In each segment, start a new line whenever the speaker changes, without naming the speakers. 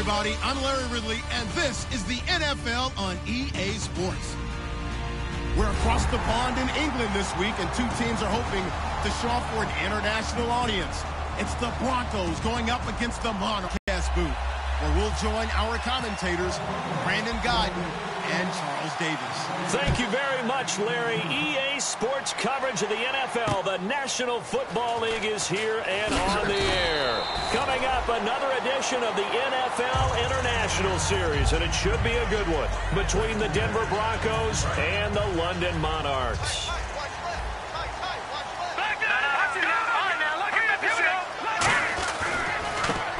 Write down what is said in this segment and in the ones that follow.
everybody. I'm Larry Ridley, and this is the NFL on EA Sports. We're across the pond in England this week, and two teams are hoping to show off for an international audience. It's the Broncos going up against the Monarchs booth, where we'll join our commentators, Brandon Guyton and Charles Davis.
Thank you very much, Larry. EA Sports coverage of the NFL. The National Football League is here and on the air. Coming up, another edition of the NFL International Series, and it should be a good one, between the Denver Broncos and the London Monarchs.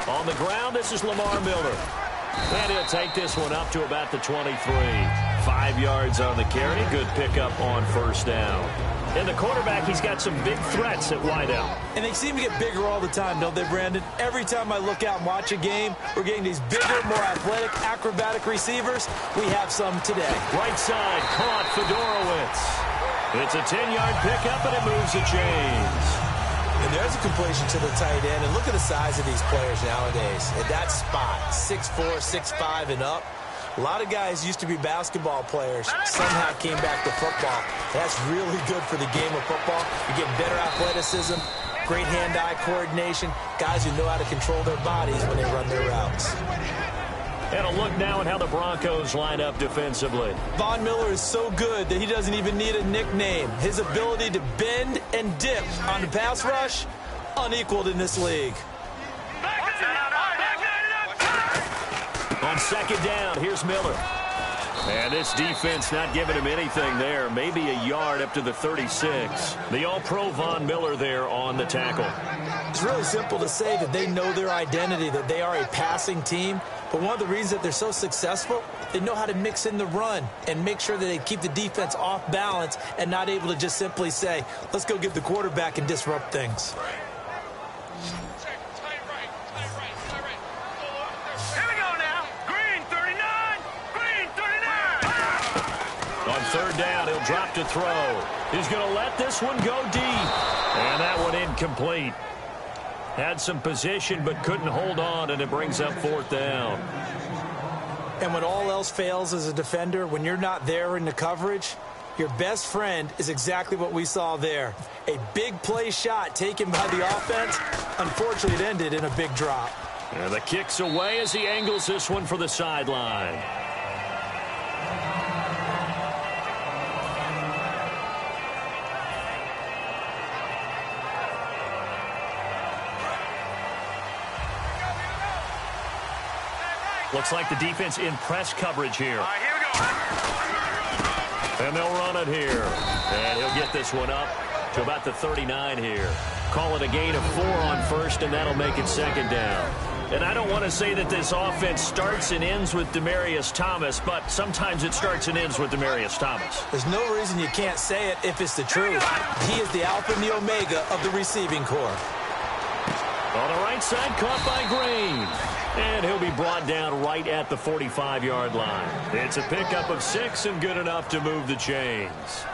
On the ground, this is Lamar Miller. And he'll take this one up to about the 23. 5 yards on the carry. Good pickup on first down. And the quarterback, he's got some big threats at wideout.
And they seem to get bigger all the time, don't they, Brandon? Every time I look out and watch a game, we're getting these bigger, more athletic, acrobatic receivers. We have some today.
Right side, caught Fedorowicz. It's a 10-yard pickup, and it moves the chains.
And there's a completion to the tight end. And look at the size of these players nowadays. At that spot, 6'4", 6'5", and up. A lot of guys used to be basketball players, somehow came back to football. That's really good for the game of football. You get better athleticism, great hand-eye coordination, guys who know how to control their bodies when they run their routes.
And a look now at how the Broncos line up defensively.
Von Miller is so good that he doesn't even need a nickname. His ability to bend and dip on the pass rush, unequaled in this league.
On second down, here's Miller. And this defense not giving him anything there. Maybe a yard up to the 36. The All-Pro Von Miller there on the tackle.
It's really simple to say that they know their identity, that they are a passing team. But one of the reasons that they're so successful, they know how to mix in the run and make sure that they keep the defense off balance and not able to just simply say, let's go get the quarterback and disrupt things.
Third down, he'll drop to throw. He's going to let this one go deep. And that one incomplete. Had some position but couldn't hold on, and it brings up fourth down.
And when all else fails as a defender, when you're not there in the coverage, your best friend is exactly what we saw there. A big play shot taken by the offense. Unfortunately, it ended in a big drop.
And the kick's away as he angles this one for the sideline. Looks like the defense in press coverage here.
All right, here we go.
And they'll run it here. And he'll get this one up to about the 39 here. Call it a gain of 4 on first, and that'll make it second down. And I don't want to say that this offense starts and ends with Demaryius Thomas, but sometimes it starts and ends with Demaryius Thomas.
There's no reason you can't say it if it's the truth. He is the alpha and the omega of the receiving corps.
On the right side, caught by Green. And he'll be brought down right at the 45-yard line. It's a pickup of 6 and good enough to move the chains.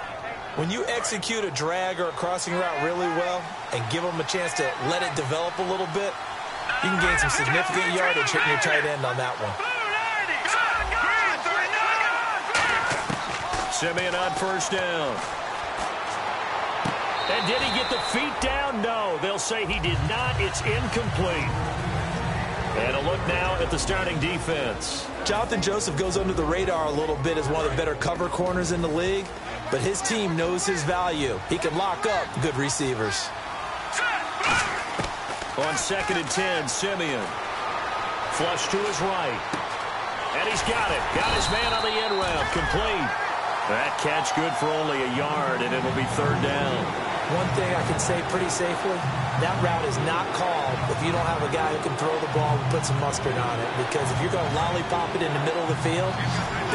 When you execute a drag or a crossing route really well and give them a chance to let it develop a little bit, you can gain some significant yardage hitting your tight end on that one.
Simeon on first down. And did he get the feet down? No, they'll say he did not. It's incomplete. And a look now at the starting defense.
Jonathan Joseph goes under the radar a little bit as one of the better cover corners in the league, but his team knows his value. He can lock up good receivers.
On second and 10, Simeon. Flush to his right. And he's got it. Got his man on the end route. Complete. That catch good for only a yard, and it'll be third down.
One thing I can say pretty safely, that route is not called if you don't have a guy who can throw the ball and put some mustard on it. Because if you're going to lollipop it in the middle of the field,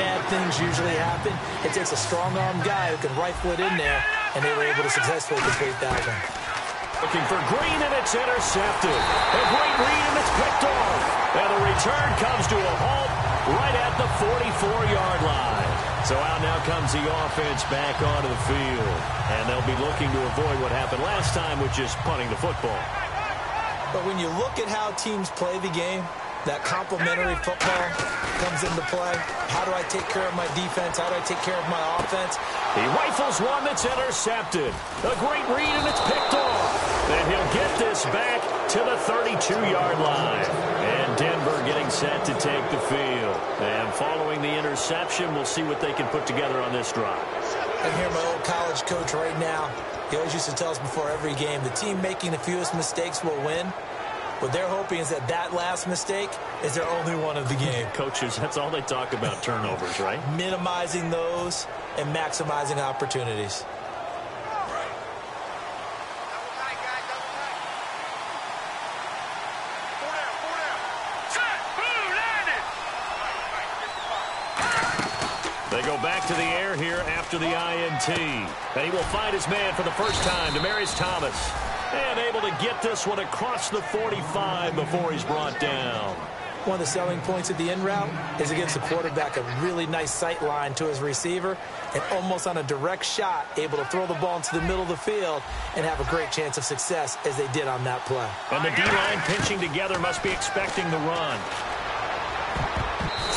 bad things usually happen. It takes a strong-armed guy who can rifle it in there, and they were able to successfully complete that one.
Looking for Green, and it's intercepted. A great read, and it's picked off. And the return comes to a halt right at the 44-yard line. So out now comes the offense back onto the field. And they'll be looking to avoid what happened last time, which is punting the football.
But when you look at how teams play the game, that complementary football comes into play. How do I take care of my defense? How do I take care of my offense?
He rifles one that's intercepted. A great read, and it's picked off. And he'll get this back to the 32-yard line. And Denver getting set to take the field. And following the interception, we'll see what they can put together on this drive.
I hear my old college coach right now. He always used to tell us before every game, the team making the fewest mistakes will win. What they're hoping is that last mistake is their only one of the game.
Coaches, that's all they talk about, turnovers, right?
Minimizing those and maximizing opportunities.
They go back to the air here after the INT. And he will find his man for the first time, Demaryius Thomas. And able to get this one across the 45 before he's brought down.
One of the selling points of the in route is against the quarterback, a really nice sight line to his receiver, and almost on a direct shot, able to throw the ball into the middle of the field and have a great chance of success as they did on that play.
And the D-line pinching together must be expecting the run.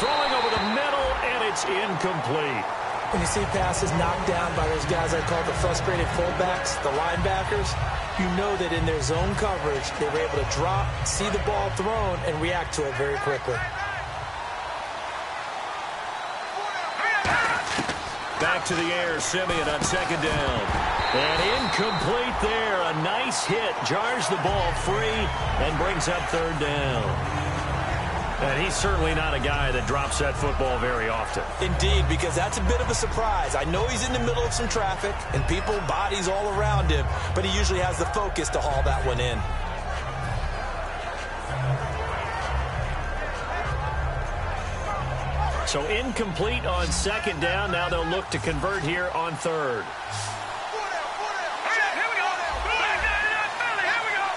Throwing over the middle, and it's incomplete.
When you see passes knocked down by those guys I call the frustrated fullbacks, the linebackers, you know that in their zone coverage, they were able to drop, see the ball thrown, and react to it very quickly.
Back to the air, Simeon on second down. And incomplete there. A nice hit. Jars the ball free and brings up third down. And he's certainly not a guy that drops that football very often.
Indeed, because that's a bit of a surprise. I know he's in the middle of some traffic and people, bodies all around him, but he usually has the focus to haul that one in.
So incomplete on second down. Now they'll look to convert here on third.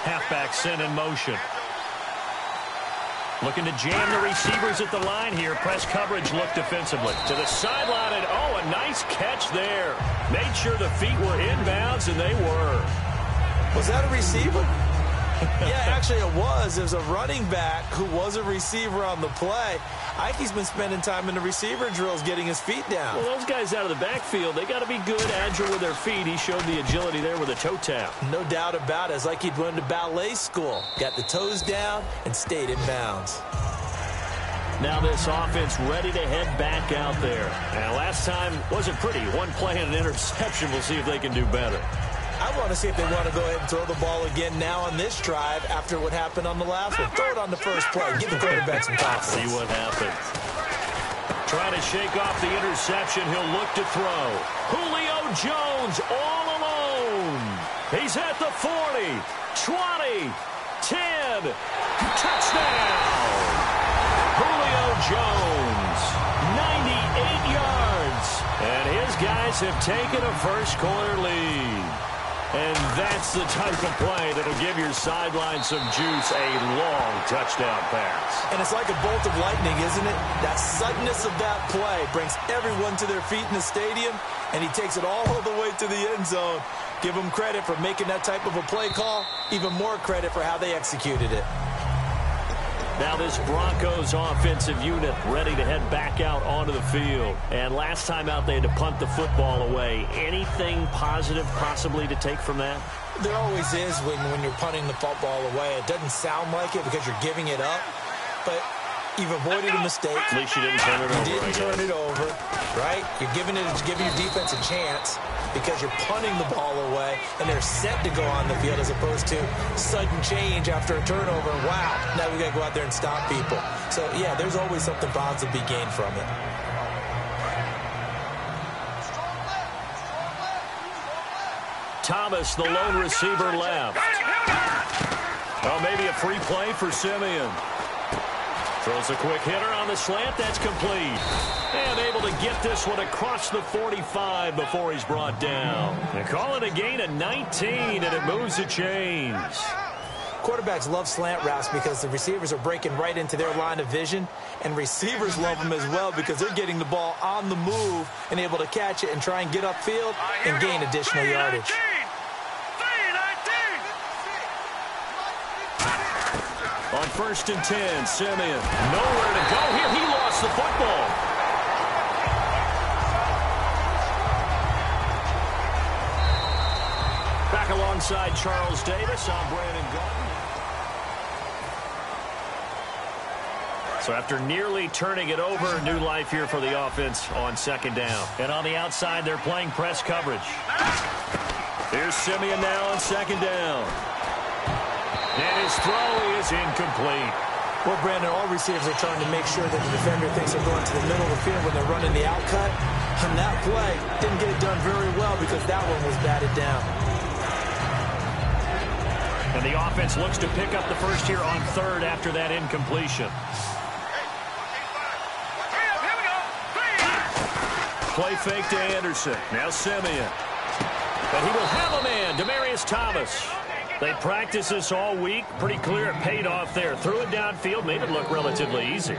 Halfback sent in motion. Looking to jam the receivers at the line here. Press coverage look defensively. To the sideline, and oh, a nice catch there. Made sure the feet were inbounds, and they were.
Was that a receiver? Yeah, actually it was. There's a running back who was a receiver on the play. Ike's been spending time in the receiver drills getting his feet down.
Well, those guys out of the backfield, they got to be good, agile with their feet. He showed the agility there with a toe tap.
No doubt about it. It's like he'd went to ballet school. Got the toes down and stayed in bounds.
Now this offense ready to head back out there. And last time wasn't pretty. One play and an interception. We'll see if they can do better.
I want to see if they want to go ahead and throw the ball again now on this drive after what happened on the last one. Throw it on the first play. Give the quarterback some confidence.
See what happens. Trying to shake off the interception. He'll look to throw. Julio Jones all alone. He's at the 40, 20, 10. Touchdown. Julio Jones, 98 yards. And his guys have taken a first-quarter lead. And that's the type of play that'll give your sideline some juice, a long touchdown pass.
And it's like a bolt of lightning, isn't it? That suddenness of that play brings everyone to their feet in the stadium, and he takes it all the way to the end zone. Give him credit for making that type of a play call, even more credit for how they executed it.
Now this Broncos offensive unit ready to head back out onto the field. And last time out they had to punt the football away. Anything positive possibly to take from that?
There always is when you're punting the football away. It doesn't sound like it because you're giving it up, but you've avoided a mistake.
At least you didn't turn it over.
You didn't turn it over, right? You're giving your defense a chance because you're punting the ball away, and they're set to go on the field as opposed to sudden change after a turnover. Wow, now we got to go out there and stop people. So, yeah, there's always something positive to be gained from it.
Thomas, the lone receiver, left. Oh, maybe a free play for Simeon. Throws a quick hitter on the slant. That's complete. And able to get this one across the 45 before he's brought down. And call it a gain of 19, and it moves the chains.
Quarterbacks love slant routes because the receivers are breaking right into their line of vision, and receivers love them as well because they're getting the ball on the move and able to catch it and try and get upfield and gain additional yardage.
On first and 10. Simeon, nowhere to go here. He lost the football. Back alongside Charles Davis, I'm Brandon Gordon. So after nearly turning it over, new life here for the offense on second down. And on the outside, they're playing press coverage. Here's Simeon now on second down. And his throw is incomplete.
Well, Brandon, all receivers are trying to make sure that the defender thinks they're going to the middle of the field when they're running the out cut. On that play, didn't get it done very well because that one was batted down.
And the offense looks to pick up the first here on third after that incompletion. Play fake to Anderson. Now Simeon. But he will have a man, Demaryius Thomas. They practiced this all week. Pretty clear it paid off there. Threw it downfield, made it look relatively easy.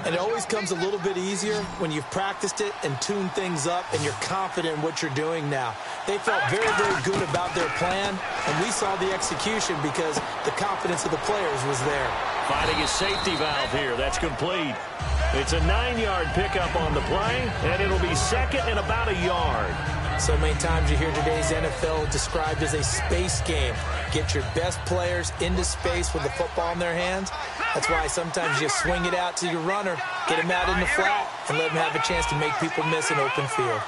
And it always comes a little bit easier when you've practiced it and tuned things up and you're confident in what you're doing now. They felt very, very good about their plan, and we saw the execution because the confidence of the players was there.
Finding his safety valve here. That's complete. It's a 9-yard pickup on the play, and it'll be second and about a yard.
So many times you hear today's NFL described as a space game. Get your best players into space with the football in their hands. That's why sometimes you swing it out to your runner, get him out in the flat, and let him have a chance to make people miss an open field.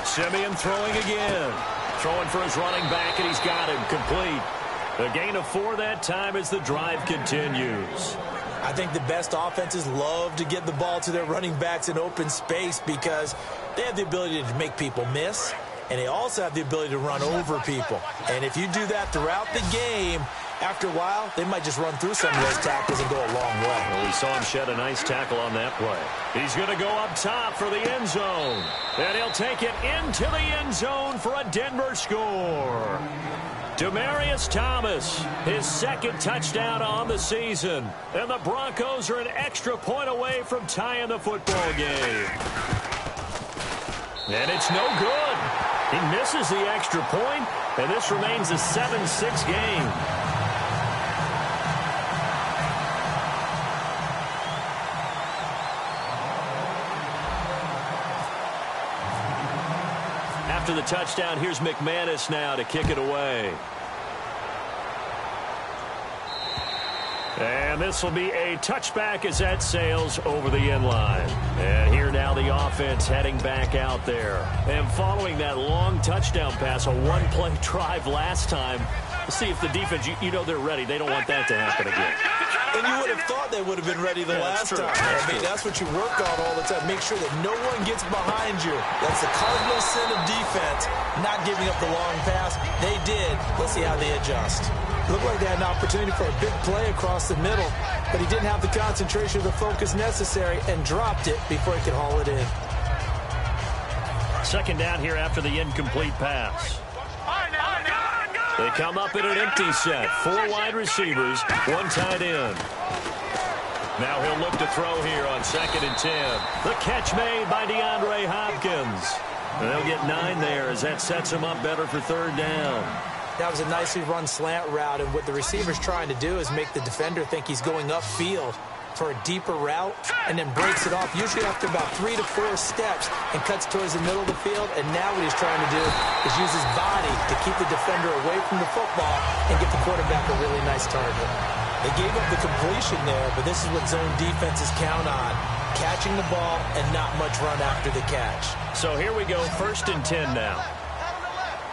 Simeon throwing again. Throwing for his running back, and he's got him complete. A gain of 4 that time as the drive continues.
I think the best offenses love to get the ball to their running backs in open space because they have the ability to make people miss, and they also have the ability to run over people. And if you do that throughout the game, after a while, they might just run through some of those tackles and go a long way.
Well, we saw him shed a nice tackle on that play. He's going to go up top for the end zone. And he'll take it into the end zone for a Denver score. Demaryius Thomas, his second touchdown on the season. And the Broncos are an extra point away from tying the football game. And it's no good. He misses the extra point, and this remains a 7-6 game. After the touchdown, here's McManus now to kick it away. And this will be a touchback as that sails over the end line. And here now the offense heading back out there. And following that long touchdown pass, a one-play drive last time, let's see if the defense, you know they're ready. They don't want that to happen again.
And you would have thought they would have been ready the last time. I mean, that's what you work on all the time. Make sure that no one gets behind you. That's the cardinal sin of defense, not giving up the long pass. They did. Let's see how they adjust. Looked like they had an opportunity for a big play across the middle, but he didn't have the concentration or the focus necessary and dropped it before he could haul it in.
Second down here after the incomplete pass. They come up in an empty set. 4 wide receivers, 1 tight end. Now he'll look to throw here on 2nd and 10. The catch made by DeAndre Hopkins. And they'll get 9 there as that sets him up better for 3rd down.
That was a nicely run slant route, and what the receiver's trying to do is make the defender think he's going upfield for a deeper route and then breaks it off, usually after about 3 to 4 steps, and cuts towards the middle of the field. And now what he's trying to do is use his body to keep the defender away from the football and get the quarterback a really nice target. They gave up the completion there, but this is what zone defenses count on, catching the ball and not much run after the catch.
So here we go, 1st and 10 now.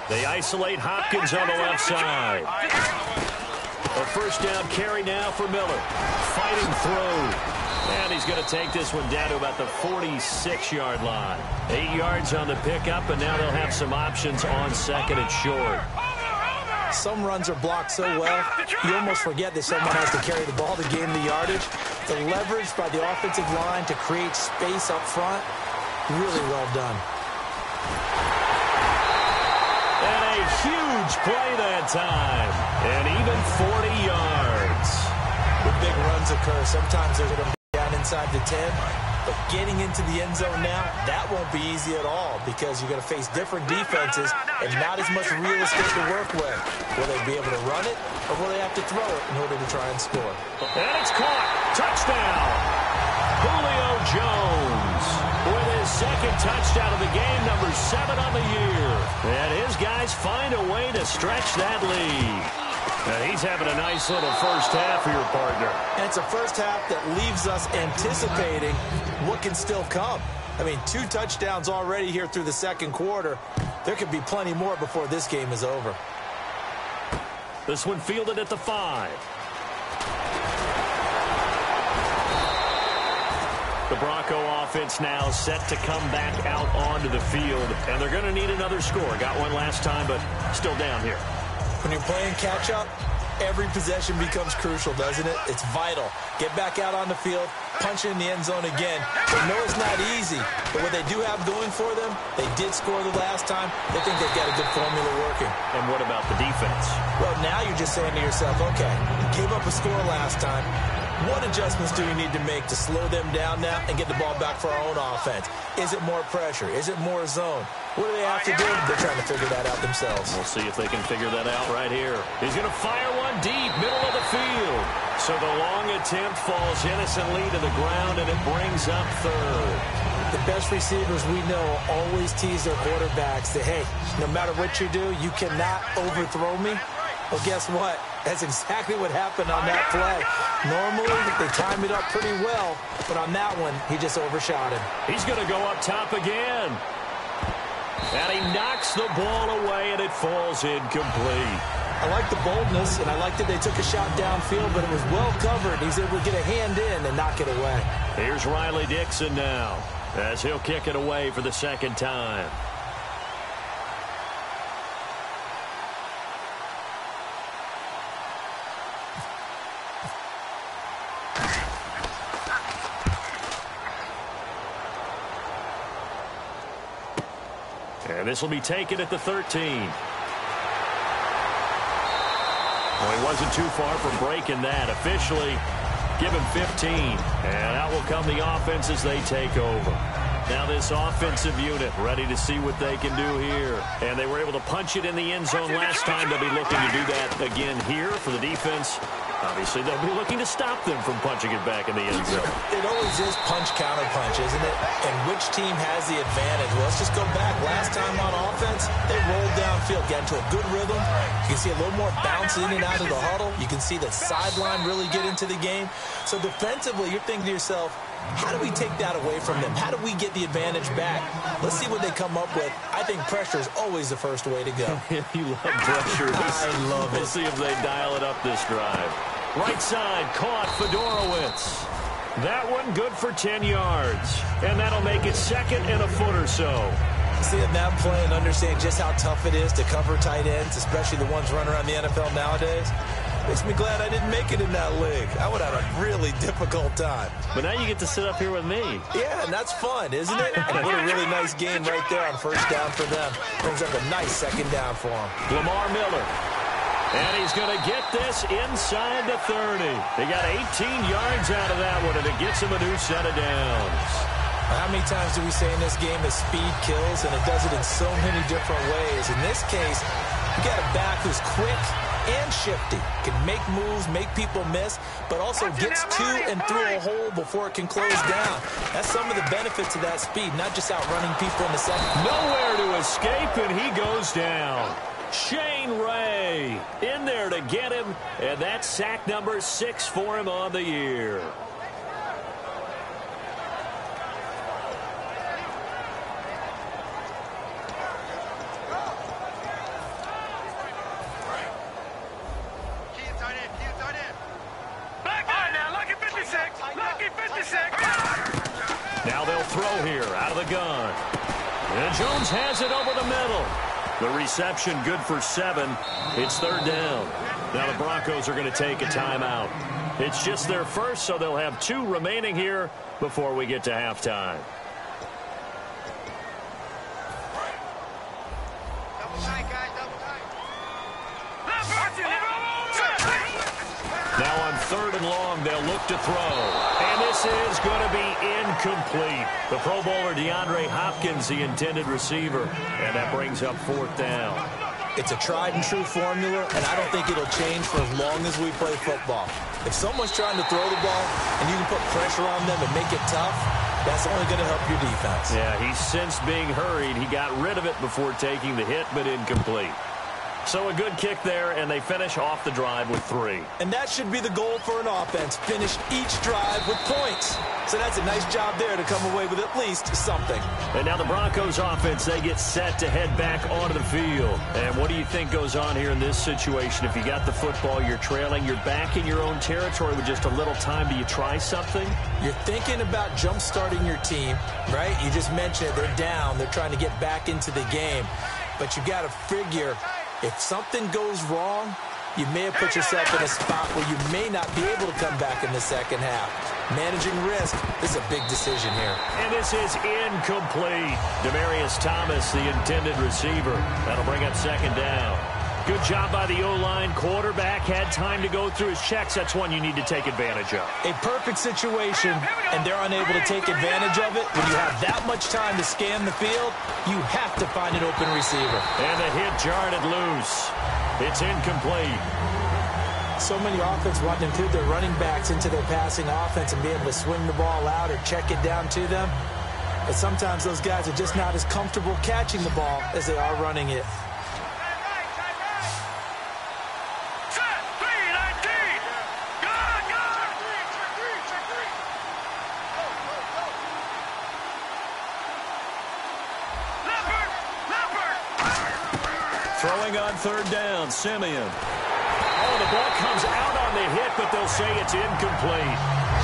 They isolate Hopkins on the left side. A 1st down carry now for Miller. Fighting through. And he's going to take this one down to about the 46-yard line. 8 yards on the pickup, and now they'll have some options on 2nd and short.
Some runs are blocked so well, you almost forget that someone has to carry the ball to gain the yardage. The leverage by the offensive line to create space up front, really well done.
And a huge play that time. And even 40 yards.
When big runs occur, sometimes they're going to be down inside the 10. But getting into the end zone now, that won't be easy at all because you're going to face different defenses and not as much real estate to work with. Will they be able to run it, or will they have to throw it in order to try and score?
And it's caught. Touchdown. Julio Jones with his second touchdown of the game, number 7 on the year. And his guys find a way to stretch that lead. And he's having a nice little first half here, partner.
And it's a first half that leaves us anticipating what can still come. I mean, 2 touchdowns already here through the second quarter. There could be plenty more before this game is over.
This one fielded at the 5. The Bronco offense now set to come back out onto the field. And they're going to need another score. Got one last time, but still down here.
When you're playing catch-up, every possession becomes crucial, doesn't it? It's vital. Get back out on the field, punch it in the end zone again. They know it's not easy, but what they do have going for them, they did score the last time. They think they've got a good formula working.
And what about the defense?
Well, now you're just saying to yourself, okay, gave up a score last time. What adjustments do we need to make to slow them down now and get the ball back for our own offense? Is it more pressure? Is it more zone? What do they have to do? They're trying to figure that out themselves.
We'll see if they can figure that out right here. He's going to fire one deep, middle of the field. So the long attempt falls innocently to the ground, and it brings up third.
The best receivers we know always tease their quarterbacks that, hey, no matter what you do, you cannot overthrow me. Well, guess what? That's exactly what happened on that play. Normally, they time it up pretty well, but on that one, he just overshot him.
He's going to go up top again. And he knocks the ball away, and it falls incomplete.
I like the boldness, and I like that they took a shot downfield, but it was well covered. He's able to get a hand in and knock it away.
Here's Riley Dixon now, as he'll kick it away for the second time. And this will be taken at the 13. Well, he wasn't too far from breaking that. Officially, give him 15. And out will come the offense as they take over. Now this offensive unit ready to see what they can do here. And they were able to punch it in the end zone last time. They'll be looking to do that again here for the defense. Obviously, they'll be looking to stop them from punching it back in the end zone.
It always is punch-counter-punch, isn't it? And which team has the advantage? Well, let's just go back. Last time on offense, they rolled downfield, got into a good rhythm. You can see a little more bounce in and out of the huddle. You can see the sideline really get into the game. So defensively, you're thinking to yourself, how do we take that away from them? How do we get the advantage back? Let's see what they come up with. I think pressure is always the first way to go.
You love pressure.
I love it.
We'll see if they dial it up this drive. Right side, caught Fedorowicz. That one good for 10 yards. And that'll make it second and a foot or so.
Seeing that play and understanding just how tough it is to cover tight ends, especially the ones running around the NFL nowadays, makes me glad I didn't make it in that league. I would have a really difficult time.
But now you get to sit up here with me.
Yeah, and that's fun, isn't it? And what a really nice game right there on first down for them. Brings up a nice second down for them.
Lamar Miller. And he's going to get this inside the 30. They got 18 yards out of that one, and it gets him a new set of downs.
How many times do we say in this game that speed kills, and it does it in so many different ways? In this case, you got a back who's quick and shifty, can make moves, make people miss, but also gets to and through a hole before it can close down. That's some of the benefits of that speed, not just outrunning people in the second.
Nowhere to escape, and he goes down. Shane Ray in there to get him, and that's sack number 6 for him on the year. Now they'll throw here out of the gun. And Jones has it over the middle. The reception good for 7. It's third down. Now the Broncos are going to take a timeout. It's just their first, so they'll have 2 remaining here before we get to halftime. Now on 3rd and long, they'll look to throw. And this is going to be incomplete. The Pro Bowler DeAndre Hopkins, the intended receiver. And that brings up 4th down.
It's a tried-and-true formula, and I don't think it'll change for as long as we play football. If someone's trying to throw the ball and you can put pressure on them and make it tough, that's only going to help your defense.
Yeah, he's since being hurried. He got rid of it before taking the hit, but incomplete. So a good kick there, and they finish off the drive with 3.
And that should be the goal for an offense. Finish each drive with points. So that's a nice job there to come away with at least something.
And now the Broncos offense, they get set to head back onto the field. And what do you think goes on here in this situation? If you got the football, you're trailing, you're back in your own territory with just a little time. Do you try something?
You're thinking about jump-starting your team, right? You just mentioned it. They're down. They're trying to get back into the game. But you got to figure, if something goes wrong, you may have put yourself in a spot where you may not be able to come back in the second half. Managing risk, this is a big decision here.
And this is incomplete. Demaryius Thomas, the intended receiver. That'll bring up 2nd down. Good job by the O-line. Quarterback had time to go through his checks. That's one you need to take advantage of.
A perfect situation, and they're unable to take advantage of it. When you have that much time to scan the field, you have to find an open receiver.
And the hit jarred it loose. It's incomplete.
So many offense want to include their running backs into their passing offense and be able to swing the ball out or check it down to them. But sometimes those guys are just not as comfortable catching the ball as they are running it.
Throwing on 3rd down, Simeon. Oh, the ball comes out on the hit, but they'll say it's incomplete.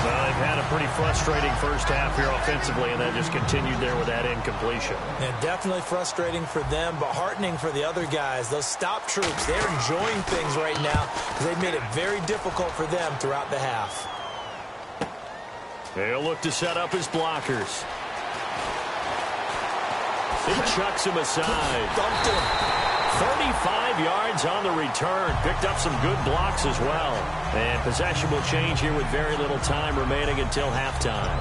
Well, they've had a pretty frustrating first half here offensively, and that just continued there with that incompletion.
And definitely frustrating for them, but heartening for the other guys. Those stop troops, they're enjoying things right now because they've made it very difficult for them throughout the half.
They'll look to set up his blockers. He chucks him aside.
Dumped him.
35 yards on the return. Picked up some good blocks as well. And possession will change here with very little time remaining until halftime.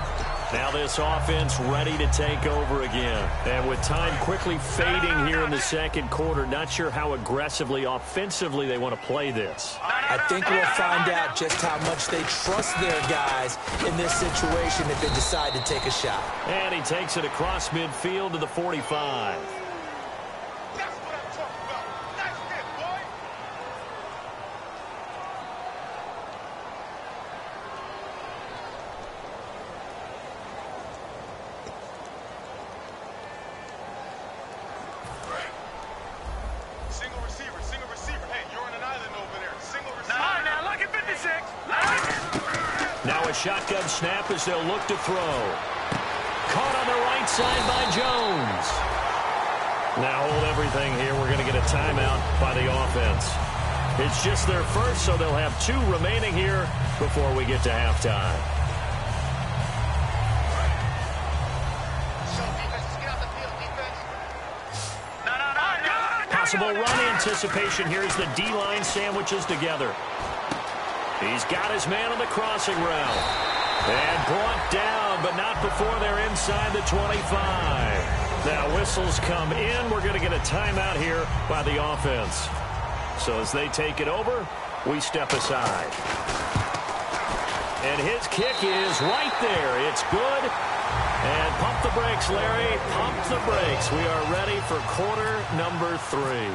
Now this offense ready to take over again. And with time quickly fading here in the second quarter, not sure how aggressively, offensively they want to play this.
I think we'll find out just how much they trust their guys in this situation if they decide to take a shot.
And he takes it across midfield to the 45. Now a shotgun snap as they'll look to throw. Caught on the right side by Jones. Now hold everything here. We're going to get a timeout by the offense. It's just their first, so they'll have 2 remaining here before we get to halftime. Possible run anticipation here as the D-line sandwiches together. He's got his man on the crossing route. And brought down, but not before they're inside the 25. Now whistles come in. We're going to get a timeout here by the offense. So as they take it over, we step aside. And his kick is right there. It's good. And pump the brakes, Larry. Pump the brakes. We are ready for quarter number 3.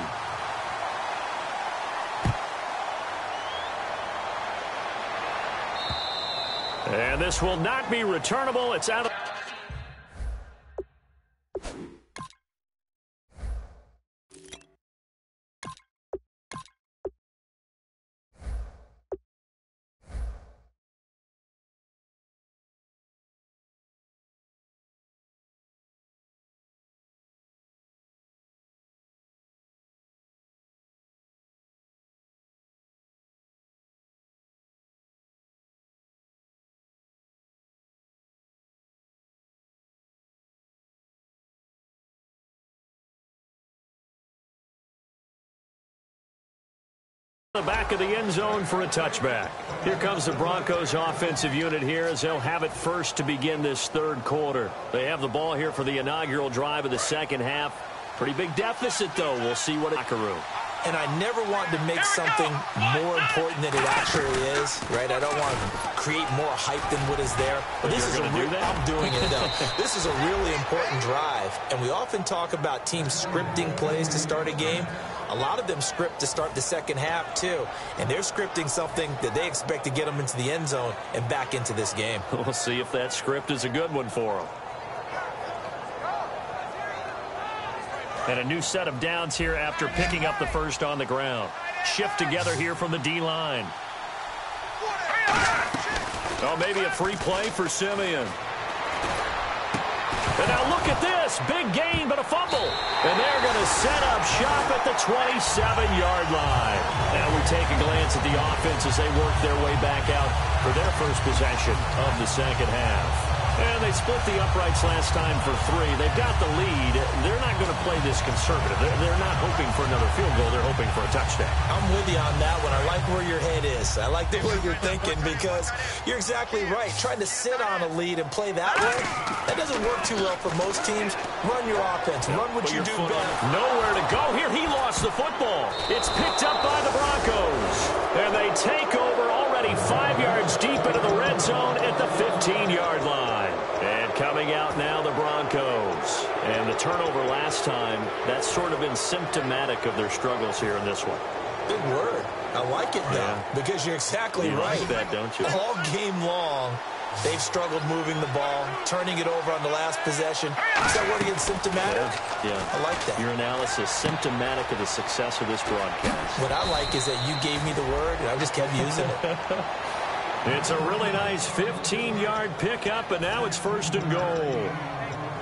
And this will not be returnable. It's out of... The back of the end zone for a touchback. Here comes the Broncos offensive unit here as they'll have it first to begin this third quarter. They have the ball here for the inaugural drive of the second half. Pretty big deficit, though. We'll see what locker room.
And I never want to make something more important than it actually is, right? I don't want to create more hype than what is there. But this is I'm doing it, though. This is a really important drive. And we often talk about teams scripting plays to start a game. A lot of them script to start the second half, too. And they're scripting something that they expect to get them into the end zone and back into this game.
We'll see if that script is a good one for them. And a new set of downs here after picking up the first on the ground. Shift together here from the D-line. Oh, maybe a free play for Simeon. And now look at this. Big gain, but a fumble. And they're going to set up shop at the 27-yard line. Now we take a glance at the offense as they work their way back out for their first possession of the second half. And they split the uprights last time for 3. They've got the lead. They're not going to play this conservative. They're not hoping for another field goal. They're hoping for a touchdown.
I'm with you on that one. I like where your head is. I like the way you're thinking because you're exactly right. Trying to sit on a lead and play that way, that doesn't work too well for most teams. Run your offense. Run what you do best.
Nowhere to go. Here he lost the football. It's picked up by the Broncos. And they take over already 5 yards deep into the red zone at the 15-yard line. And coming out now, the Broncos. And the turnover last time, that's sort of been symptomatic of their struggles here in this one.
Big word. I like it, though, because you're exactly right.
You like that, don't you?
All game long, they've struggled moving the ball, turning it over on the last possession. Is that word again, symptomatic?
Yeah.
I like that.
Your analysis, symptomatic of the success of this broadcast.
What I like is that you gave me the word, and I just kept using it.
It's a really nice 15-yard pickup, and now it's 1st and goal.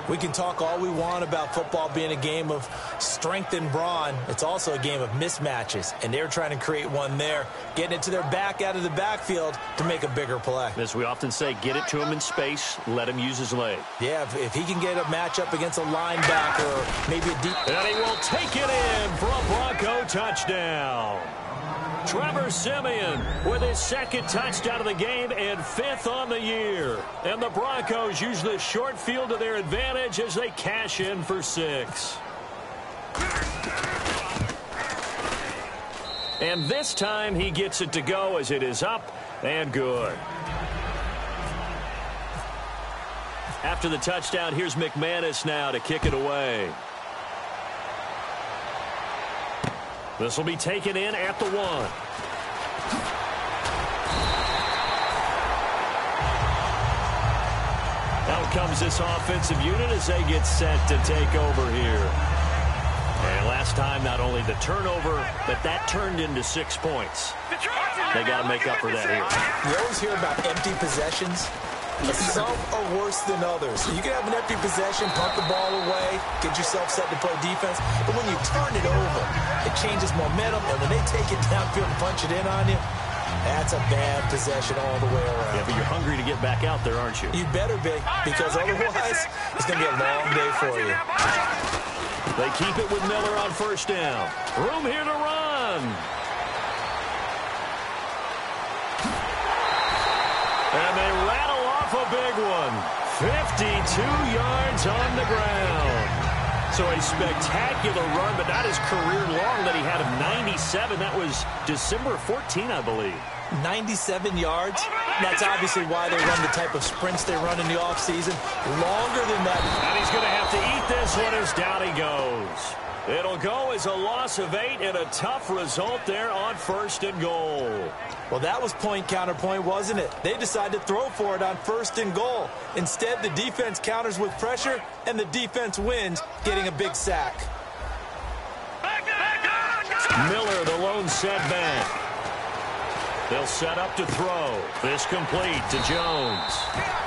We can talk all we want about football being a game of strength and brawn. It's also a game of mismatches, and they're trying to create one there, getting it to their back out of the backfield to make a bigger play.
As we often say, get it to him in space, let him use his leg.
Yeah, if he can get a matchup against a linebacker or maybe a deep...
And he will take it in for a Bronco touchdown. Trevor Simeon with his 2nd touchdown of the game and 5th on the year. And the Broncos use this short field to their advantage as they cash in for 6. And this time he gets it to go as it is up and good. After the touchdown, here's McManus now to kick it away. This will be taken in at the 1. Out comes this offensive unit as they get set to take over here. And last time, not only the turnover, but that turned into 6 points. They got to make up for that here.
You always hear about empty possessions. Some are worse than others. You can have an empty possession, punt the ball away, get yourself set to play defense. But when you turn it over, it changes momentum. And when they take it downfield and punch it in on you, that's a bad possession all the way around.
Yeah, but you're hungry to get back out there, aren't you?
You better be, because otherwise it's going to be a long day for you.
They keep it with Miller on 1st down. Room here to run. And they rattle off a big one. 52 yards on the ground. So a spectacular run, but not his career long that he had of 97. That was December 14, I believe.
97 yards. That's obviously why they run the type of sprints they run in the offseason. Longer than that.
And he's going to have to eat this one as down he goes. It'll go as a loss of 8 and a tough result there on 1st and goal.
Well, that was point counterpoint, wasn't it? They decided to throw for it on 1st and goal. Instead, the defense counters with pressure, and the defense wins, getting a big sack.
Miller, the lone setback. They'll set up to throw. This complete to Jones.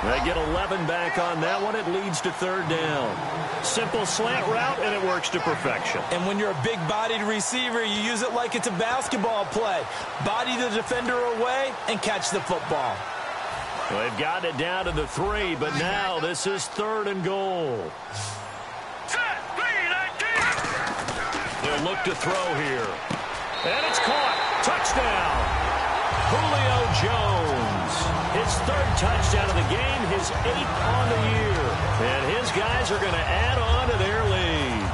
They get 11 back on that one. It leads to 3rd down. Simple slant route, and it works to perfection.
And when you're a big-bodied receiver, you use it like it's a basketball play. Body the defender away and catch the football.
Well, they've gotten it down to the 3, but now this is 3rd and goal. They'll look to throw here. And it's caught. Touchdown, Julio Jones. His third touchdown of the game, his 8th on the year. And his guys are going to add on to their lead.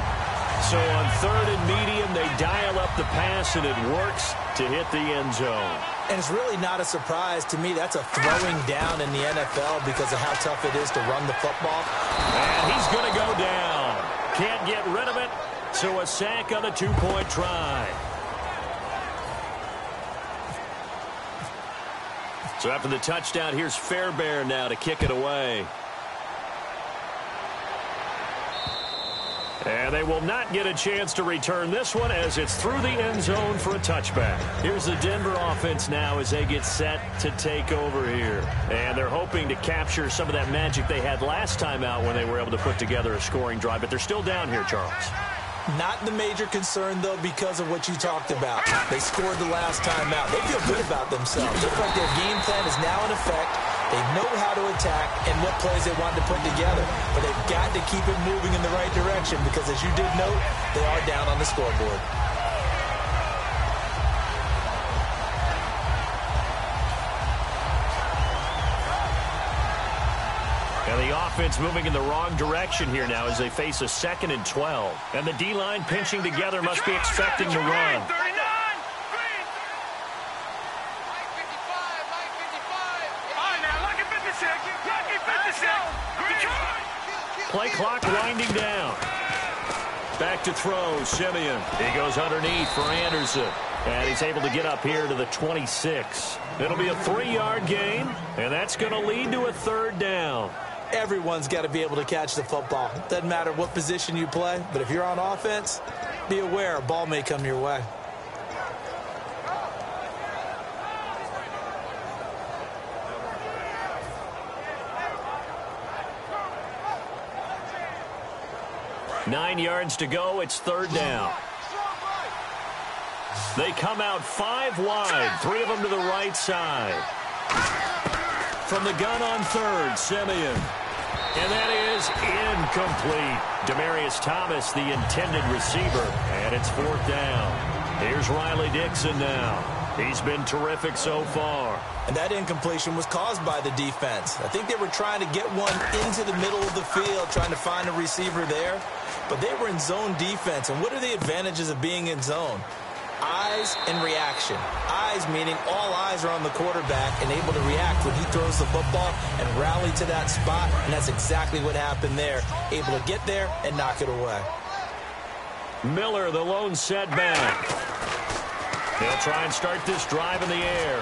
So on 3rd and medium, they dial up the pass, and it works to hit the end zone.
And it's really not a surprise to me. That's a throwing down in the NFL because of how tough it is to run the football.
And he's going to go down. Can't get rid of it, so a sack on the 2-point try. So after the touchdown, here's Fairbairn now to kick it away. And they will not get a chance to return this one as it's through the end zone for a touchback. Here's the Denver offense now as they get set to take over here. And they're hoping to capture some of that magic they had last time out when they were able to put together a scoring drive. But they're still down here, Charles.
Not the major concern, though, because of what you talked about. They scored the last time out. They feel good about themselves. Looks like their game plan is now in effect. They know how to attack and what plays they want to put together. But they've got to keep it moving in the right direction because, as you did note, they are down on the scoreboard.
And the offense moving in the wrong direction here now as they face a 2nd and 12. And the D-line pinching together must be expecting to run. Play clock winding down. Back to throw, Simeon. He goes underneath for Anderson. And he's able to get up here to the 26. It'll be a 3-yard gain, and that's going to lead to a 3rd down.
Everyone's got to be able to catch the football. Doesn't matter what position you play, but if you're on offense, be aware a ball may come your way.
Nine yards to go. It's 3rd down. They come out 5 wide. 3 of them to the right side. From the gun on 3rd, Simeon. And that is incomplete. Demaryius Thomas, the intended receiver. And it's 4th down. Here's Riley Dixon now. He's been terrific so far.
And that incompletion was caused by the defense. I think they were trying to get one into the middle of the field, trying to find a receiver there. But they were in zone defense. And what are the advantages of being in zone? Eyes and reaction. Eyes meaning all eyes are on the quarterback and able to react when he throws the football and rally to that spot. And that's exactly what happened there. Able to get there and knock it away.
Miller, the lone setback. They'll try and start this drive in the air.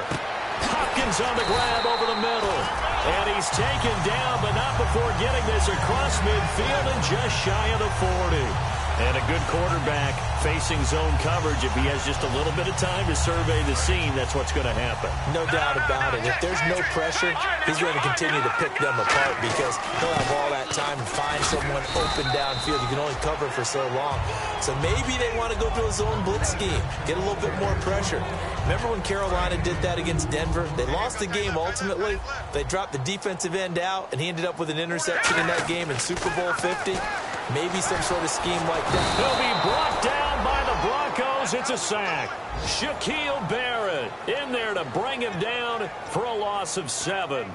Hopkins on the grab over the middle. And he's taken down, but not before getting this across midfield and just shy of the 40. And a good quarterback facing zone coverage. If he has just a little bit of time to survey the scene, that's what's going to happen.
No doubt about it. If there's no pressure, he's going to continue to pick them apart because he'll have all that time to find someone open downfield. You can only cover for so long. So maybe they want to go to a zone blitz scheme, get a little bit more pressure. Remember when Carolina did that against Denver? They lost the game ultimately. They dropped the defensive end out, and he ended up with an interception in that game in Super Bowl 50. Maybe some sort of scheme like that.
He'll be brought down by the Broncos. It's a sack. Shaquille Barrett in there to bring him down for a loss of 7.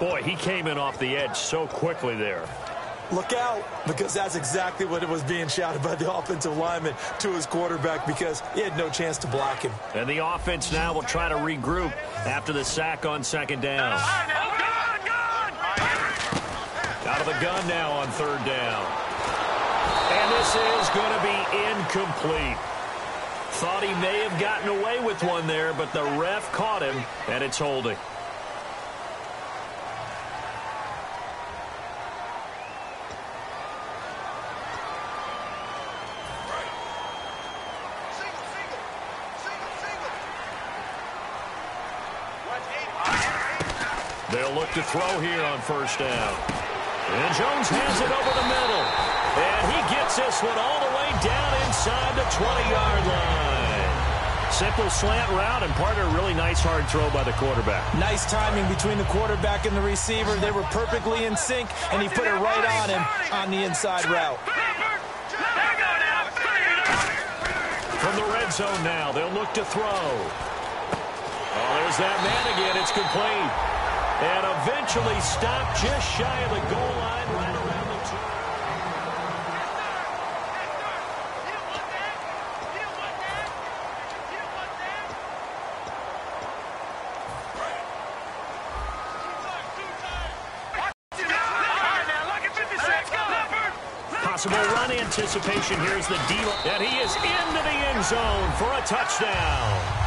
Boy, he came in off the edge so quickly there.
Look out, because that's exactly what it was being shouted by the offensive lineman to his quarterback because he had no chance to block him.
And the offense now will try to regroup after the sack on 2nd down. Out of the gun now on 3rd down. And this is going to be incomplete. Thought he may have gotten away with one there, but the ref caught him, and it's holding. They'll look to throw here on 1st down. And Jones hands it over the middle. And he gets this one all the way down inside the 20-yard line. Simple slant route, and part of a really nice hard throw by the quarterback.
Nice timing between the quarterback and the receiver. They were perfectly in sync, and he put it right on him on the inside route.
From the red zone now, they'll look to throw. Oh, there's that man again. It's complete. And eventually stopped just shy of the goal line right around the turn. Possible run anticipation. Here's the deal. And he is into the end zone for a touchdown.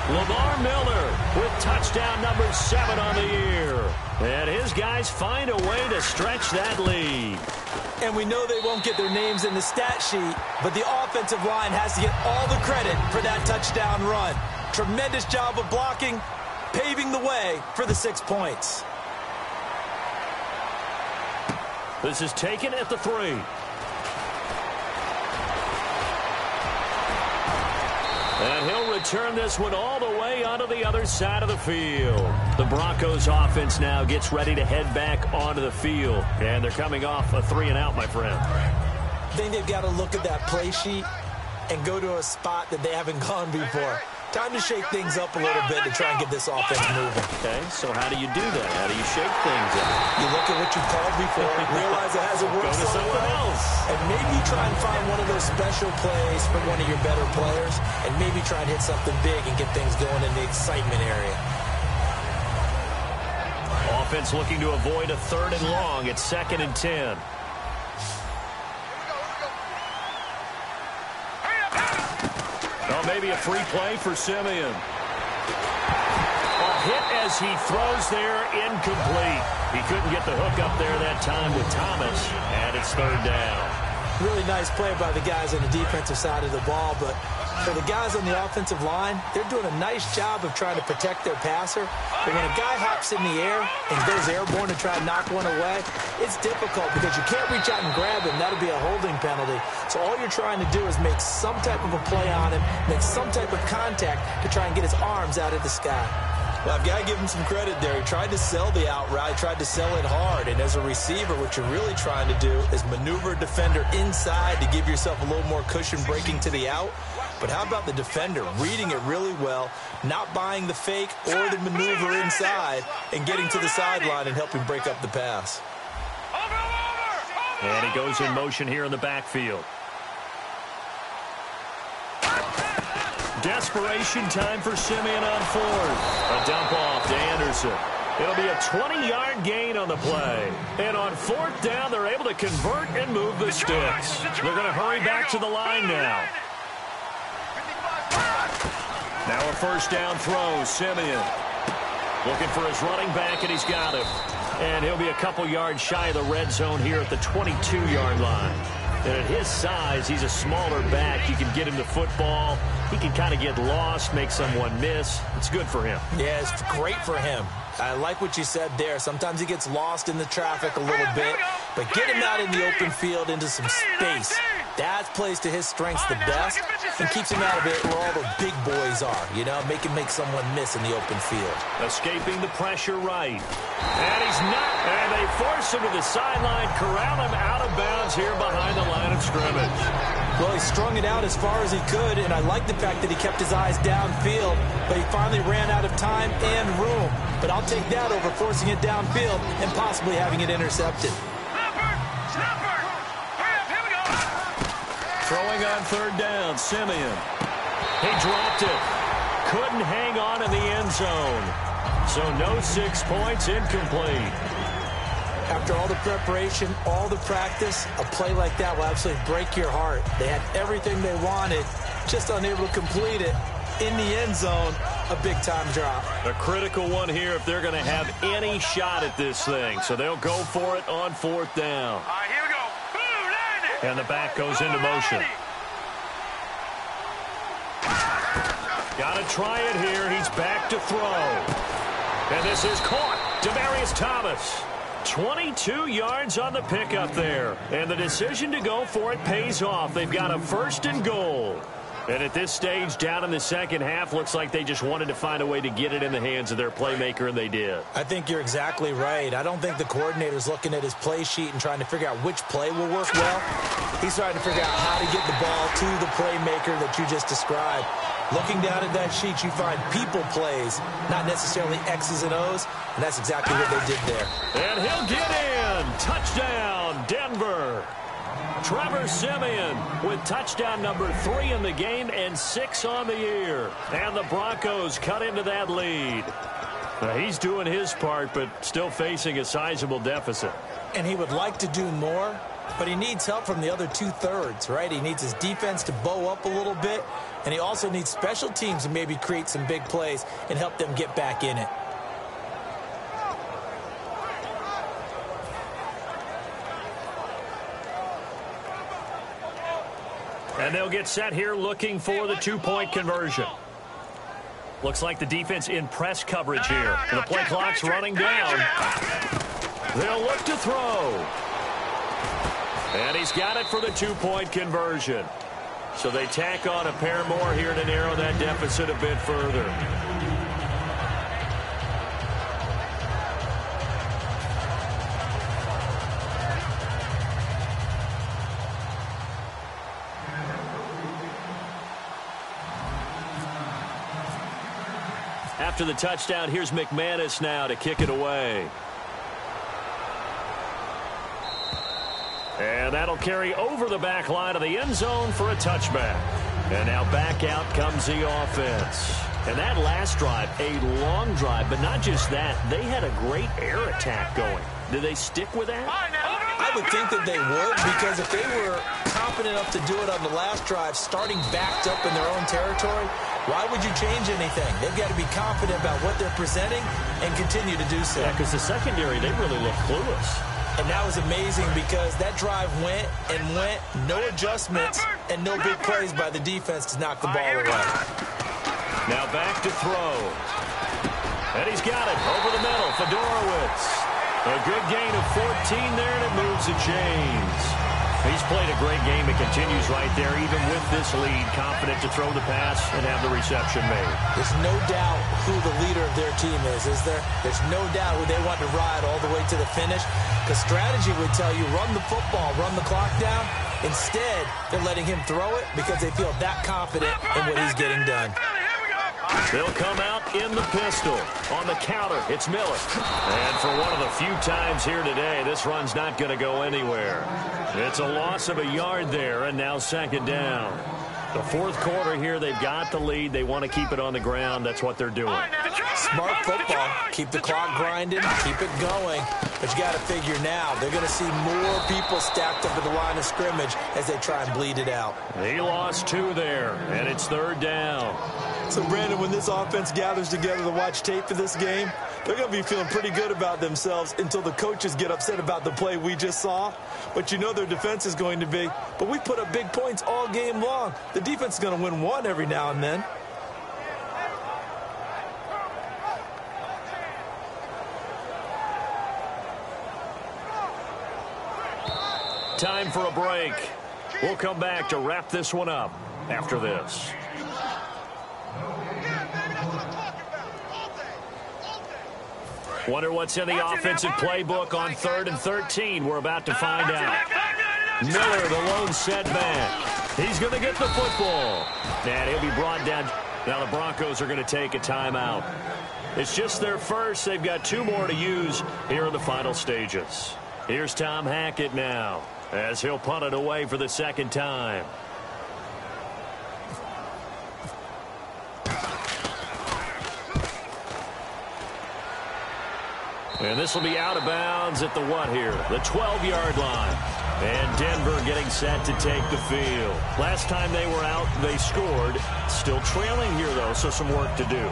Lamar Miller with touchdown number 7 on the year. And his guys find a way to stretch that lead.
And we know they won't get their names in the stat sheet, but the offensive line has to get all the credit for that touchdown run. Tremendous job of blocking, paving the way for the 6 points.
This is taken at the 3. And he'll return this one all the way onto the other side of the field. The Broncos offense now gets ready to head back onto the field. And they're coming off a 3-and-out, my friend.
I think they've got to look at that play sheet and go to a spot that they haven't gone before. Time to shake things up a little bit to try and get this offense moving.
Okay, so how do you do that? How do you shake things up?
You look at what you've called before, realize it hasn't worked
Go to something else.
And maybe try and find one of those special plays from one of your better players, and maybe try and hit something big and get things going in the excitement area.
Offense looking to avoid a 3rd and long. It's 2nd and 10. Oh, maybe a free play for Simeon. A hit as he throws there, incomplete. He couldn't get the hook up there that time with Thomas, and it's 3rd down.
Really nice play by the guys on the defensive side of the ball, but for the guys on the offensive line, they're doing a nice job of trying to protect their passer. But when a guy hops in the air and goes airborne to try and knock one away, it's difficult because you can't reach out and grab him. That'll be a holding penalty. So all you're trying to do is make some type of a play on him, make some type of contact to try and get his arms out of the sky. Well, I've got to give him some credit there. He tried to sell the out route, tried to sell it hard. And as a receiver, what you're really trying to do is maneuver a defender inside to give yourself a little more cushion breaking to the out. But how about the defender reading it really well, not buying the fake or the maneuver inside, and getting to the sideline and helping break up the pass.
And he goes in motion here in the backfield. Desperation time for Simeon on 4th. A dump off to Anderson. It'll be a 20-yard gain on the play. And on 4th down, they're able to convert and move the sticks. They're going to hurry back to the line now. Now a 1st down throw, Simeon. Looking for his running back, and he's got him. And he'll be a couple yards shy of the red zone here at the 22-yard line. And at his size, he's a smaller back. You can get him the football. He can kind of get lost, make someone miss. It's good for him.
Yeah, it's great for him. I like what you said there. Sometimes he gets lost in the traffic a little bit, but get him out in the open field into some space. That plays to his strengths the best and keeps him out of it where all the big boys are, you know, make someone miss in the open field.
Escaping the pressure right. And he's not. And they force him to the sideline, corral him out of bounds here behind the line of scrimmage.
Well, he strung it out as far as he could, and I like the fact that he kept his eyes downfield, but he finally ran out of time and room. But I'll take that over forcing it downfield and possibly having it intercepted.
Throwing on 3rd down, Simeon. He dropped it. Couldn't hang on in the end zone. So no 6 points, incomplete.
After all the preparation, all the practice, a play like that will absolutely break your heart. They had everything they wanted, just unable to complete it. In the end zone, a big-time drop.
A critical one here if they're going to have any shot at this thing. So they'll go for it on 4th down.
All right, here we go.
And the back goes into motion. Got to try it here. He's back to throw. And this is caught. Demaryius Thomas. 22 yards on the pickup there. And the decision to go for it pays off. They've got a 1st and goal. And at this stage, down in the second half, looks like they just wanted to find a way to get it in the hands of their playmaker, and they did. I
think you're exactly right. I don't think the coordinator's looking at his play sheet and trying to figure out which play will work well. He's trying to figure out how to get the ball to the playmaker that you just described. Looking down at that sheet, you find people plays, not necessarily X's and O's, and that's exactly what they did there.
And he'll get in. Touchdown, Denver. Trevor Siemian with touchdown number 3 in the game and 6 on the year. And the Broncos cut into that lead. He's doing his part, but still facing a sizable deficit.
And he would like to do more, but he needs help from the other 2/3, right? He needs his defense to bow up a little bit, and he also needs special teams to maybe create some big plays and help them get back in it.
And they'll get set here looking for the 2-point conversion. Looks like the defense in press coverage here. The play clock's running down. They'll look to throw. And he's got it for the 2-point conversion. So they tack on a pair more here to narrow that deficit a bit further. After the touchdown, here's McManus now to kick it away. And that'll carry over the back line of the end zone for a touchback. And now back out comes the offense. And that last drive, a long drive, but not just that. They had a great air attack going. Do they stick with that?
I would think that they would, because if they were confident enough to do it on the last drive, starting backed up in their own territory, why would you change anything? They've got to be confident about what they're presenting and continue to do so.
Yeah, because the secondary, they really look clueless.
And that was amazing because that drive went and went, no adjustments, and no big plays by the defense to knock the ball away.
Now back to throw. And he's got it over the middle. Fedorowicz. A good gain of 14 there, and it moves the chains. He's played a great game. It continues right there, even with this lead, confident to throw the pass and have the reception made.
There's no doubt who the leader of their team is there? There's no doubt who they want to ride all the way to the finish. Because strategy would tell you, run the football, run the clock down. Instead, they're letting him throw it because they feel that confident in what he's getting done.
They'll come out in the pistol. On the counter, it's Miller. And for one of the few times here today, this run's not going to go anywhere. It's a loss of a yard there, and now second down. The fourth quarter here, they've got the lead. They want to keep it on the ground. That's what they're doing.
Smart football. Keep the clock grinding. Keep it going. But you got to figure now, they're going to see more people stacked up at the line of scrimmage as they try and bleed it out.
He lost 2 there, and it's third down.
So, Brandon, when this offense gathers together to watch tape for this game, they're going to be feeling pretty good about themselves until the coaches get upset about the play we just saw. But you know their defense is going to be. But we put up big points all game long. The defense is going to win one every now and then.
Time for a break. We'll come back to wrap this one up after this. Wonder what's in the offensive playbook on 3rd and 13. We're about to find out. Miller, the lone setback. He's going to get the football. And he'll be brought down. Now the Broncos are going to take a timeout. It's just their first. They've got 2 more to use here in the final stages. Here's Tom Hackett now as he'll punt it away for the second time. And this will be out of bounds at the what here? The 12-yard line. And Denver getting set to take the field. Last time they were out, they scored. Still trailing here, though, so some work to do.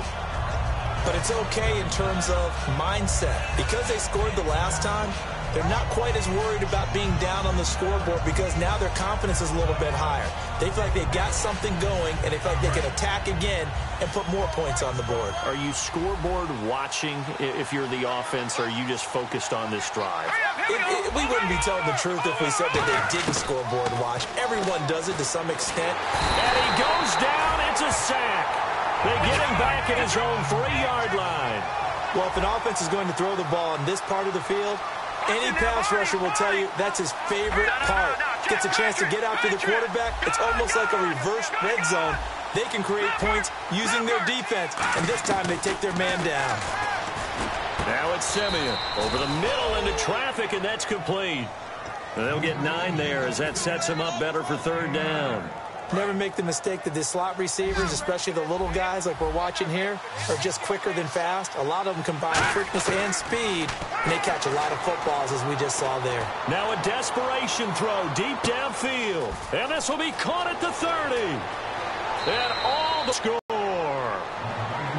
But it's okay in terms of mindset. Because they scored the last time, they're not quite as worried about being down on the scoreboard because now their confidence is a little bit higher. They feel like they've got something going, and they feel like they can attack again and put more points on the board.
Are you scoreboard watching if you're the offense, or are you just focused on this drive?
We wouldn't be telling the truth if we said that they didn't scoreboard watch. Everyone does it to some extent.
And he goes down. It's a sack. They get him back at his own 3-yard line.
Well, if an offense is going to throw the ball in this part of the field, any pass rusher will tell you that's his favorite part. Gets a chance to get after the quarterback. It's almost like a reverse red zone. They can create points using their defense, and this time they take their man down.
Now it's Simeon over the middle into traffic, and that's complete. And they'll get 9 there as that sets them up better for 3rd down.
Never make the mistake that the slot receivers, especially the little guys like we're watching here, are just quicker than fast. A lot of them combine quickness and speed, and they catch a lot of footballs, as we just saw there.
Now a desperation throw deep downfield. And this will be caught at the 30. And all the score.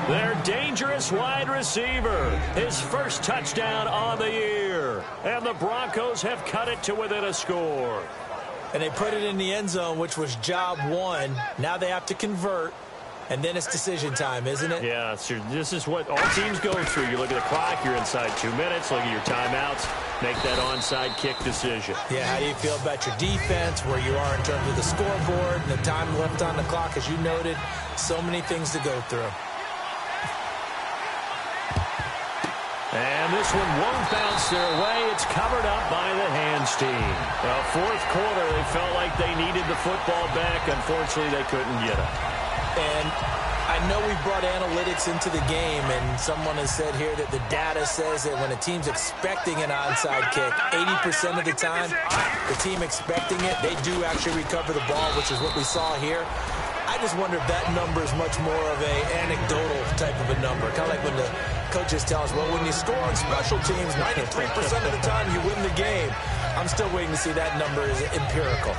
Their dangerous wide receiver. His first touchdown on the year. And the Broncos have cut it to within a score.
And they put it in the end zone, which was job 1. Now they have to convert, and then it's decision time, isn't it?
Yeah, so this is what all teams go through. You look at the clock, you're inside 2 minutes, look at your timeouts, make that onside kick decision.
Yeah, how do you feel about your defense, where you are in terms of the scoreboard, and the time left on the clock, as you noted? So many things to go through.
And this one won't bounce their way. It's covered up by the hands team. Well, 4th quarter, they felt like they needed the football back. Unfortunately, they couldn't get it.
And I know we brought analytics into the game, and someone has said here that the data says that when a team's expecting an onside kick, 80% of the time, the team expecting it, they do actually recover the ball, which is what we saw here. I just wonder if that number is much more of an anecdotal type of a number. Kind of like when the coaches tell us, well, when you score on special teams, 93% of the time you win the game. I'm still waiting to see that number is empirical.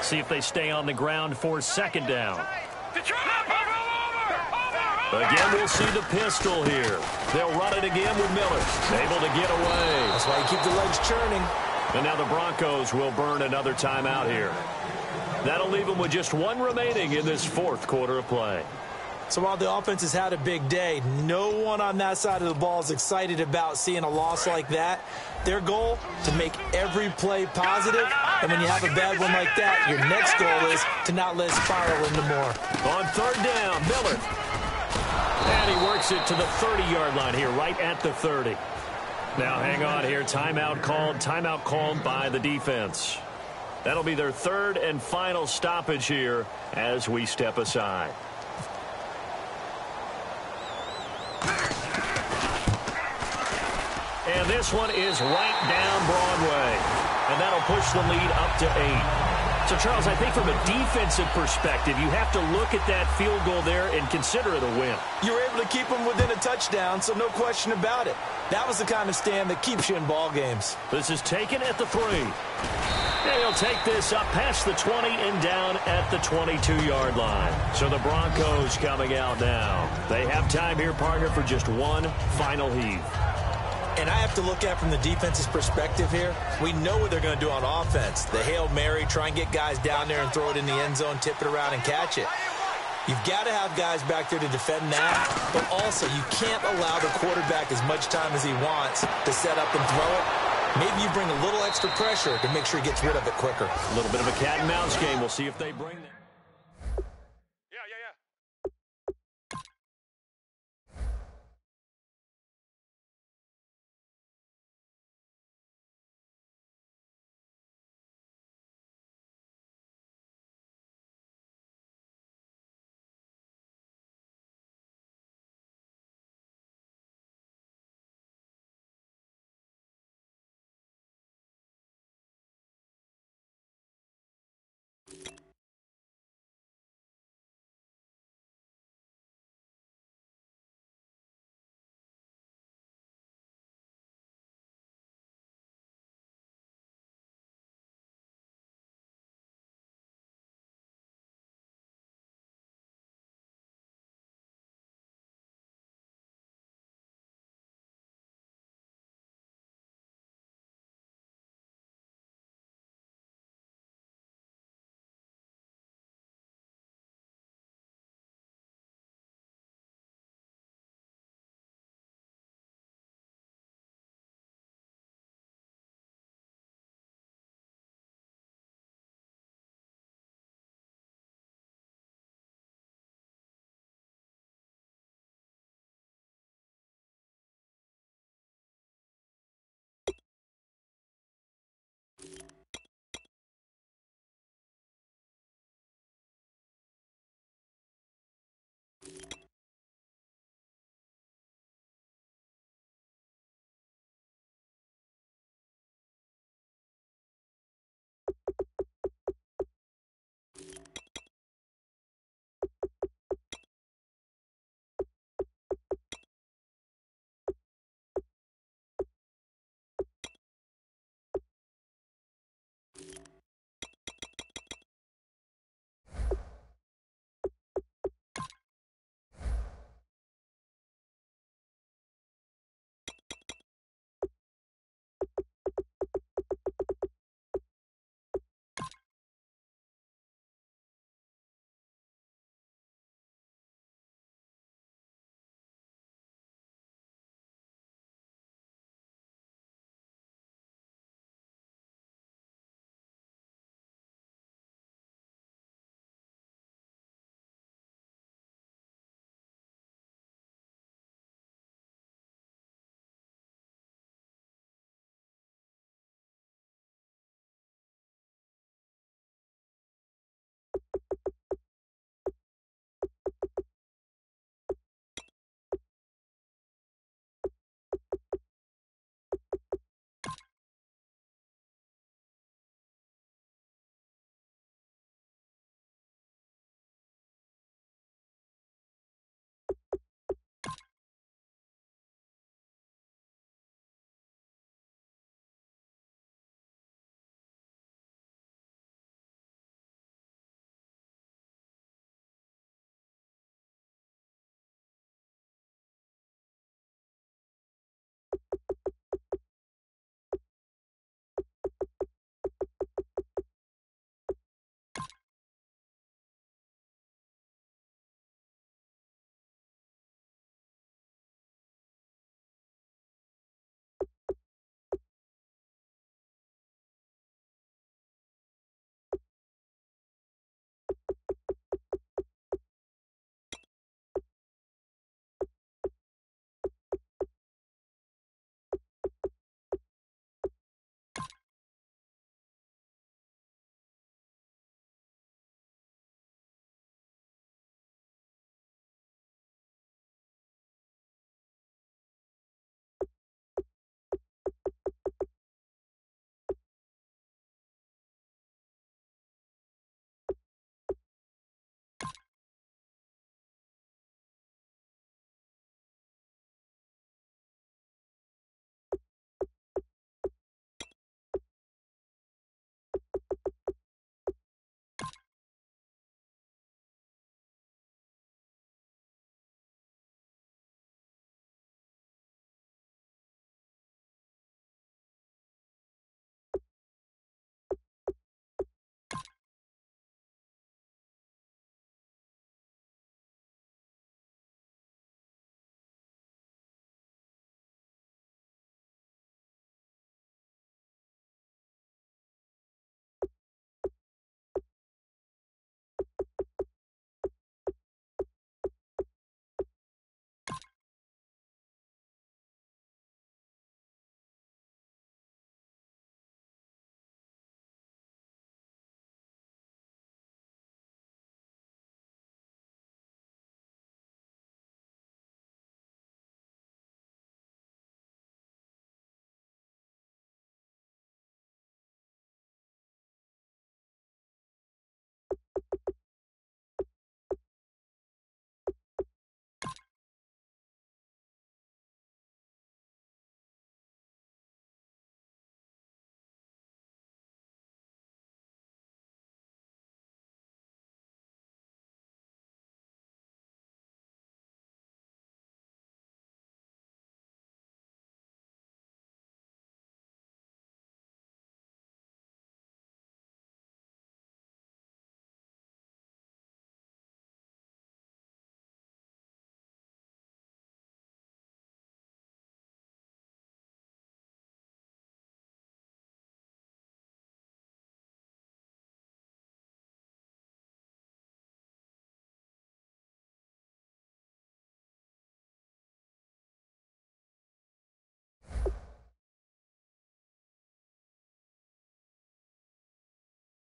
See if they stay on the ground for 2nd down. Again, we'll see the pistol here. They'll run it again with Miller. Able to get away.
That's why you keep the legs churning.
And now the Broncos will burn another timeout here. That'll leave them with just 1 remaining in this 4th quarter of play.
So while the offense has had a big day, no one on that side of the ball is excited about seeing a loss like that. Their goal, to make every play positive, and when you have a bad one like that, your next goal is to not let it spiral into more.
On 3rd down, Miller. And he works it to the 30-yard line here, right at the 30. Now hang on here, timeout called by the defense. That'll be their 3rd and final stoppage here as we step aside. And this one is right down Broadway. And that'll push the lead up to 8. So, Charles, I think from a defensive perspective, you have to look at that field goal there and consider it a win.
You were able to keep them within a touchdown, so no question about it. That was the kind of stand that keeps you in ball games.
This is taken at the 3. And he'll take this up past the 20 and down at the 22-yard line. So the Broncos coming out now. They have time here, partner, for just 1 final heave.
And I have to look at from the defense's perspective here. We know what they're going to do on offense. The Hail Mary, try and get guys down there and throw it in the end zone, tip it around and catch it. You've got to have guys back there to defend that, but also you can't allow the quarterback as much time as he wants to set up and throw it. Maybe you bring a little extra pressure to make sure he gets rid of it quicker.
A little bit of a cat and mouse game. We'll see if they bring that.